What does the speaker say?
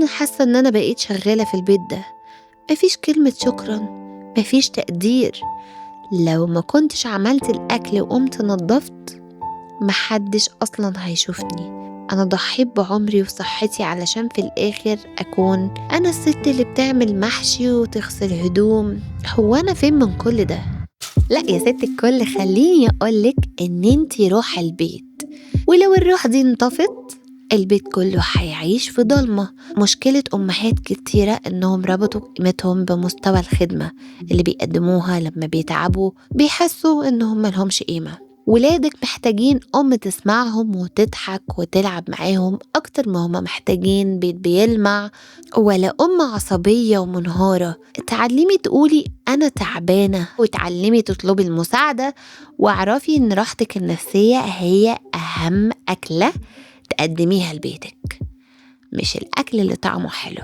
أنا حاسة إن أنا بقيت شغالة في البيت ده، مفيش كلمة شكرا، مفيش تقدير. لو ما كنتش عملت الأكل وقمت نظفت محدش أصلا هيشوفني. أنا ضحيت بعمري وصحتي علشان في الآخر أكون أنا الست اللي بتعمل محشي وتغسل هدوم. هو أنا فين من كل ده؟ لا يا ست الكل، خليني أقولك إن انتي روح البيت، ولو الروح دي انطفت البيت كله هيعيش في ضلمة. مشكلة أمهات كتيرة إنهم ربطوا قيمتهم بمستوى الخدمة اللي بيقدموها. لما بيتعبوا بيحسوا إنهم ملهمش قيمة. ولادك محتاجين أم تسمعهم وتضحك وتلعب معاهم أكتر ما هم محتاجين بيت بيلمع، ولا أم عصبية ومنهارة. تعلمي تقولي أنا تعبانة، وتعلمي تطلبي المساعدة، واعرفي إن راحتك النفسية هي أهم أكلة تقدميها لبيتك، مش الأكل اللي طعمه حلو.